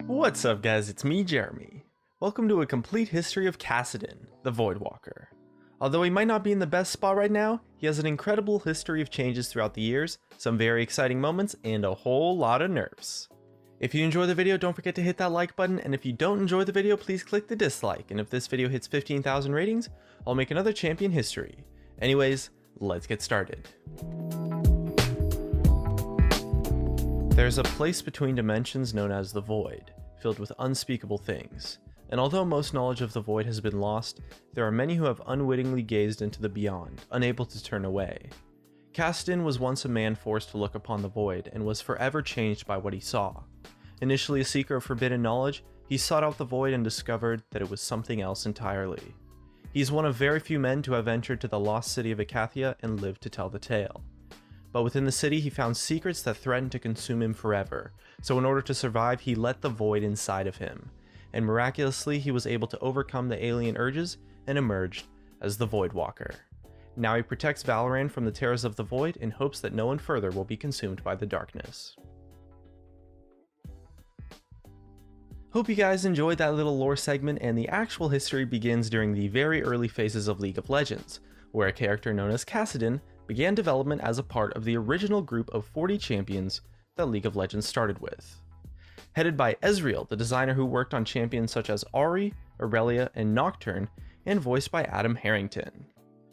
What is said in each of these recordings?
What's up guys, it's me Jeremy. Welcome to a complete history of Kassadin, the Voidwalker. Although he might not be in the best spot right now, he has an incredible history of changes throughout the years, some very exciting moments, and a whole lot of nerfs. If you enjoy the video, don't forget to hit that like button, and if you don't enjoy the video, please click the dislike, and if this video hits 15,000 ratings, I'll make another champion history. Anyways, let's get started. There's a place between dimensions known as the Void, filled with unspeakable things. And although most knowledge of the Void has been lost, there are many who have unwittingly gazed into the beyond, unable to turn away. Kassadin was once a man forced to look upon the Void, and was forever changed by what he saw. Initially a seeker of forbidden knowledge, he sought out the Void and discovered that it was something else entirely. He's one of very few men to have entered to the lost city of Acathia and lived to tell the tale. But within the city he found secrets that threatened to consume him forever, so in order to survive he let the Void inside of him, and miraculously he was able to overcome the alien urges and emerged as the Voidwalker. Now he protects Valoran from the terrors of the Void in hopes that no one further will be consumed by the darkness. Hope you guys enjoyed that little lore segment, and the actual history begins during the very early phases of League of Legends, where a character known as Kassadin began development as a part of the original group of 40 champions that League of Legends started with. Headed by Ezreal, the designer who worked on champions such as Ahri, Aurelia, and Nocturne, and voiced by Adam Harrington.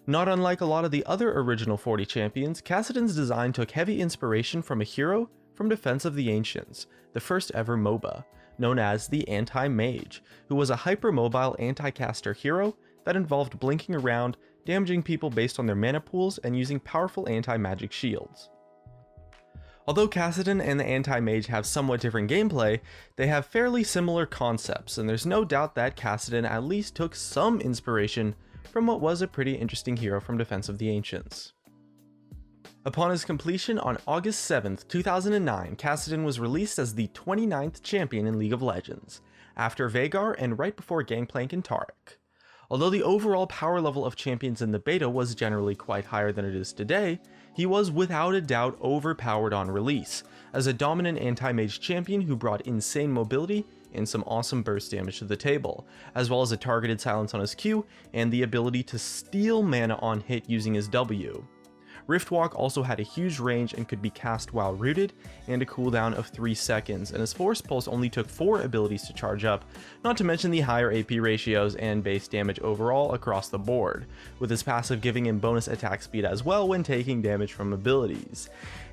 Not unlike a lot of the other original 40 champions, Kassadin's design took heavy inspiration from a hero from Defense of the Ancients, the first ever MOBA, known as the Anti-Mage, who was a hyper-mobile anti-caster hero that involved blinking around, damaging people based on their mana pools, and using powerful anti-magic shields. Although Kassadin and the Anti-Mage have somewhat different gameplay, they have fairly similar concepts, and there's no doubt that Kassadin at least took some inspiration from what was a pretty interesting hero from Defense of the Ancients. Upon his completion on August 7th, 2009, Kassadin was released as the 29th champion in League of Legends, after Veigar and right before Gangplank and Taric. Although the overall power level of champions in the beta was generally quite higher than it is today, he was without a doubt overpowered on release, as a dominant anti-mage champion who brought insane mobility and some awesome burst damage to the table, as well as a targeted silence on his Q and the ability to steal mana on hit using his W. Riftwalk also had a huge range and could be cast while rooted, and a cooldown of 3 seconds, and his Force Pulse only took 4 abilities to charge up, not to mention the higher AP ratios and base damage overall across the board, with his passive giving him bonus attack speed as well when taking damage from abilities.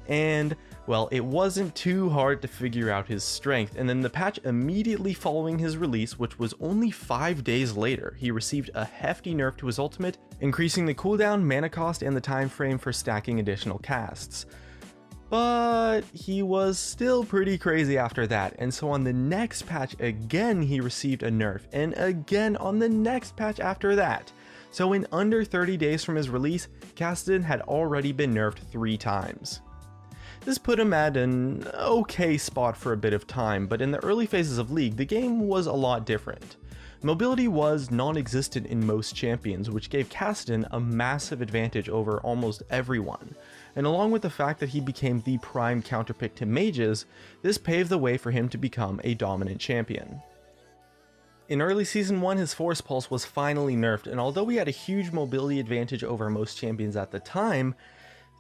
And, well, it wasn't too hard to figure out his strength, and then the patch immediately following his release, which was only 5 days later, he received a hefty nerf to his ultimate, increasing the cooldown, mana cost, and the time frame for stacking additional casts. But he was still pretty crazy after that, and so on the next patch again he received a nerf, and again on the next patch after that. So in under 30 days from his release, Kassadin had already been nerfed 3 times. This put him at an okay spot for a bit of time, but in the early phases of League, the game was a lot different. Mobility was non-existent in most champions, which gave Kassadin a massive advantage over almost everyone, and along with the fact that he became the prime counterpick to mages, this paved the way for him to become a dominant champion. In early Season 1, his Force Pulse was finally nerfed, and although he had a huge mobility advantage over most champions at the time,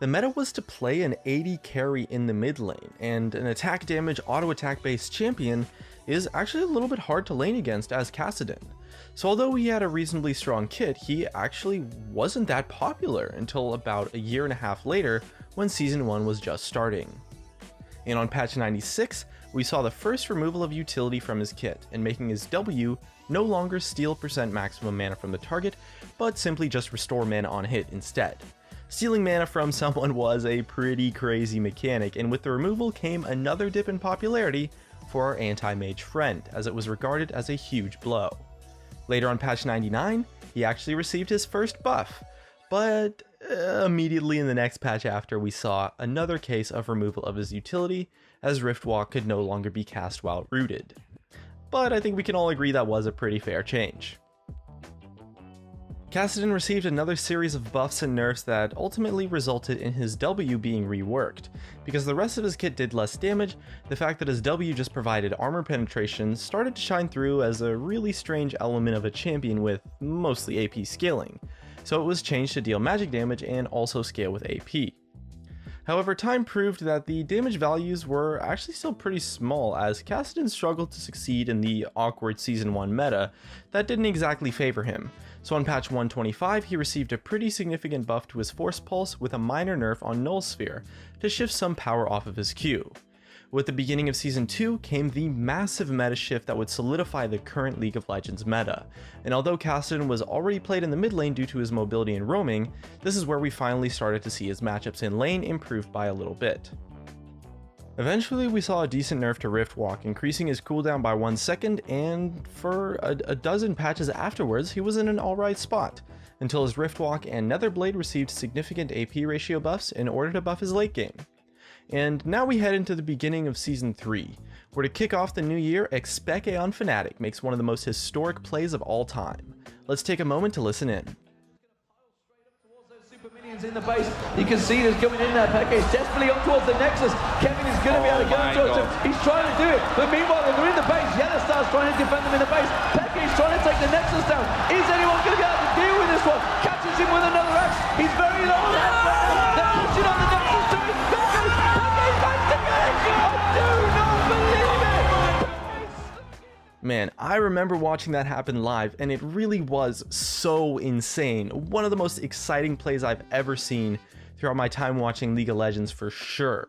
the meta was to play an 80 carry in the mid lane, and an attack damage auto attack based champion is actually a little bit hard to lane against as Kassadin. So although he had a reasonably strong kit, he actually wasn't that popular until about a year and a half later when Season 1 was just starting. And on patch 96, we saw the first removal of utility from his kit, and making his W no longer steal % maximum mana from the target, but simply just restore mana on hit instead. Stealing mana from someone was a pretty crazy mechanic, and with the removal came another dip in popularity for our anti-mage friend, as it was regarded as a huge blow. Later on patch 99, he actually received his first buff, but immediately in the next patch after we saw another case of removal of his utility, as Riftwalk could no longer be cast while rooted. But I think we can all agree that was a pretty fair change. Kassadin received another series of buffs and nerfs that ultimately resulted in his W being reworked. Because the rest of his kit did less damage, the fact that his W just provided armor penetration started to shine through as a really strange element of a champion with mostly AP scaling, so it was changed to deal magic damage and also scale with AP. However, time proved that the damage values were actually still pretty small, as Kassadin struggled to succeed in the awkward Season 1 meta that didn't exactly favor him. So on patch 125, he received a pretty significant buff to his Force Pulse with a minor nerf on Null Sphere to shift some power off of his Q. With the beginning of Season 2 came the massive meta shift that would solidify the current League of Legends meta, and although Kassadin was already played in the mid lane due to his mobility and roaming, this is where we finally started to see his matchups in lane improve by a little bit. Eventually we saw a decent nerf to Rift Walk, increasing his cooldown by 1 second, and for a dozen patches afterwards he was in an alright spot, until his Rift Walk and Netherblade received significant AP ratio buffs in order to buff his late game. And now we head into the beginning of Season 3, where to kick off the new year, Expect on Fnatic makes one of the most historic plays of all time. Let's take a moment to listen in. In the base, you can see there's coming in there. Peke is desperately up towards the Nexus. Kevin is going to be able to go towards him. He's trying to do it, but meanwhile they're in the base. Yellowstar's trying to defend them in the base. Peke is trying to take the Nexus down. Is anyone going to be able to deal with this one? Catches him with another axe. He's very low on that. They're pushing on the Nexus to his Peke's back to it. I do not believe it. Man, I remember watching that happen live, and it really was so insane. One of the most exciting plays I've ever seen throughout my time watching League of Legends for sure.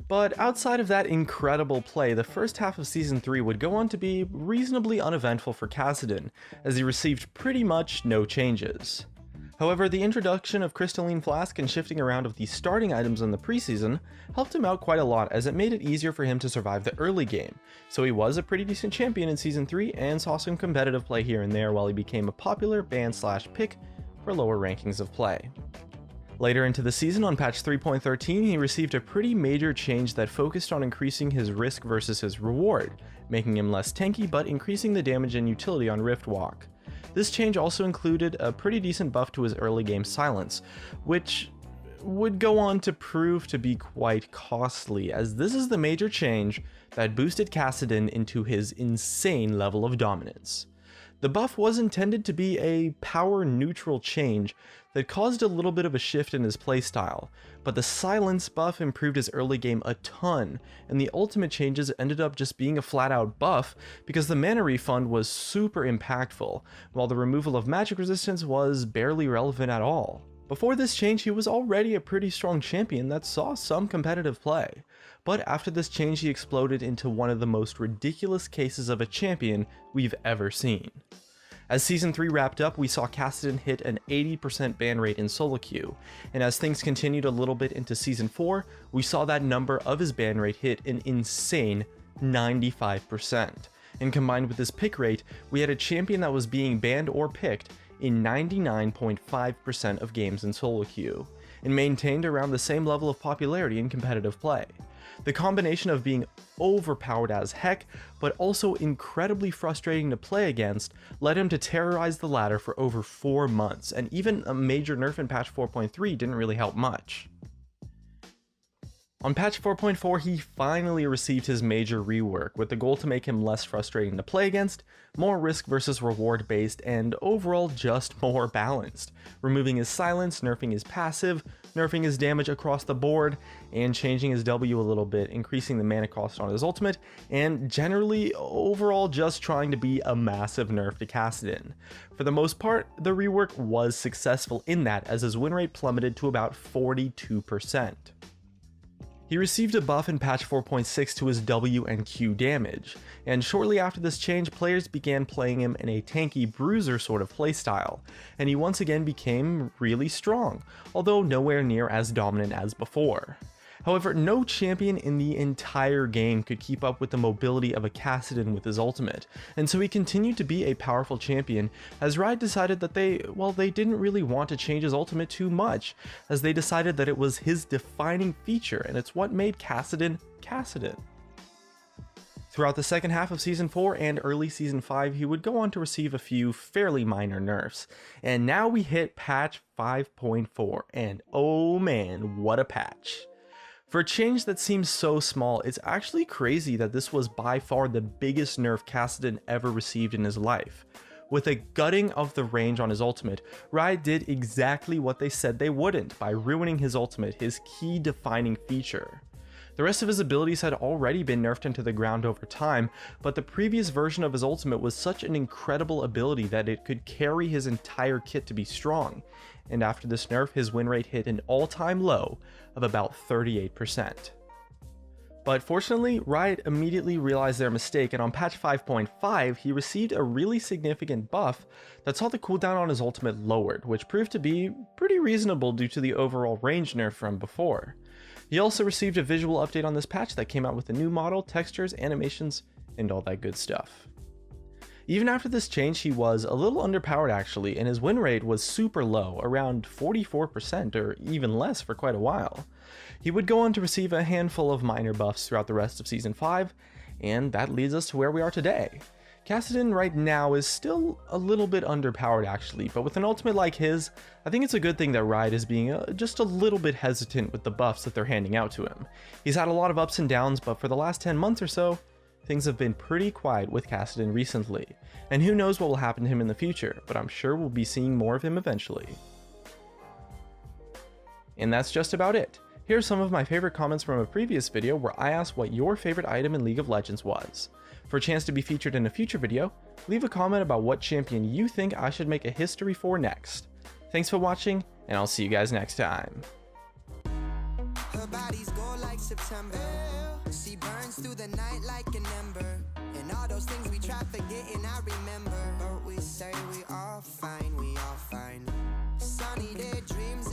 But outside of that incredible play, the first half of Season 3 would go on to be reasonably uneventful for Kassadin, as he received pretty much no changes. However, the introduction of Crystalline Flask and shifting around of the starting items in the preseason helped him out quite a lot, as it made it easier for him to survive the early game, so he was a pretty decent champion in Season 3 and saw some competitive play here and there while he became a popular ban/pick for lower rankings of play. Later into the season, on patch 3.13, he received a pretty major change that focused on increasing his risk versus his reward, making him less tanky but increasing the damage and utility on Rift Walk. This change also included a pretty decent buff to his early game silence, which would go on to prove to be quite costly, as this is the major change that boosted Kassadin into his insane level of dominance. The buff was intended to be a power neutral change that caused a little bit of a shift in his playstyle, but the silence buff improved his early game a ton, and the ultimate changes ended up just being a flat out buff because the mana refund was super impactful, while the removal of magic resistance was barely relevant at all. Before this change, he was already a pretty strong champion that saw some competitive play, but after this change he exploded into one of the most ridiculous cases of a champion we've ever seen. As Season 3 wrapped up, we saw Kassadin hit an 80% ban rate in solo queue, and as things continued a little bit into Season 4, we saw that number of his ban rate hit an insane 95%. And combined with this pick rate, we had a champion that was being banned or picked in 99.5% of games in solo queue, and maintained around the same level of popularity in competitive play. The combination of being overpowered as heck, but also incredibly frustrating to play against, led him to terrorize the ladder for over 4 months, and even a major nerf in patch 4.3 didn't really help much. On patch 4.4, he finally received his major rework, with the goal to make him less frustrating to play against, more risk versus reward based, and overall just more balanced, removing his silence, nerfing his passive, nerfing his damage across the board, and changing his W a little bit, increasing the mana cost on his ultimate, and generally overall just trying to be a massive nerf to Kassadin. For the most part, the rework was successful in that, as his win rate plummeted to about 42%. He received a buff in patch 4.6 to his W and Q damage, and shortly after this change, players began playing him in a tanky bruiser sort of playstyle, and he once again became really strong, although nowhere near as dominant as before. However, no champion in the entire game could keep up with the mobility of a Kassadin with his ultimate, and so he continued to be a powerful champion, as Riot decided that they didn't really want to change his ultimate too much, as they decided that it was his defining feature, and it's what made Kassadin Kassadin. Throughout the second half of Season 4 and early Season 5, he would go on to receive a few fairly minor nerfs. And now we hit patch 5.4, and oh man, what a patch. For a change that seems so small, it's actually crazy that this was by far the biggest nerf Kassadin ever received in his life. With a gutting of the range on his ultimate, Riot did exactly what they said they wouldn't by ruining his ultimate, his key defining feature. The rest of his abilities had already been nerfed into the ground over time, but the previous version of his ultimate was such an incredible ability that it could carry his entire kit to be strong, and after this nerf his win rate hit an all-time low of about 38%. But fortunately, Riot immediately realized their mistake, and on patch 5.5 he received a really significant buff that saw the cooldown on his ultimate lowered, which proved to be pretty reasonable due to the overall range nerf from before. He also received a visual update on this patch that came out with a new model, textures, animations, and all that good stuff. Even after this change, he was a little underpowered actually, and his win rate was super low, around 44% or even less for quite a while. He would go on to receive a handful of minor buffs throughout the rest of Season 5, and that leads us to where we are today. Kassadin right now is still a little bit underpowered actually, but with an ultimate like his, I think it's a good thing that Riot is being just a little bit hesitant with the buffs that they're handing out to him. He's had a lot of ups and downs, but for the last 10 months or so, things have been pretty quiet with Kassadin recently, and who knows what will happen to him in the future, but I'm sure we'll be seeing more of him eventually. And that's just about it. Here are some of my favorite comments from a previous video where I asked what your favorite item in League of Legends was. For a chance to be featured in a future video, leave a comment about what champion you think I should make a history for next. Thanks for watching, and I'll see you guys next time. Her body's gold like September. She burns through the night like an ember. And all those things we try forgetting, I remember. But we say we all fine, we all fine. Sunny day dreams.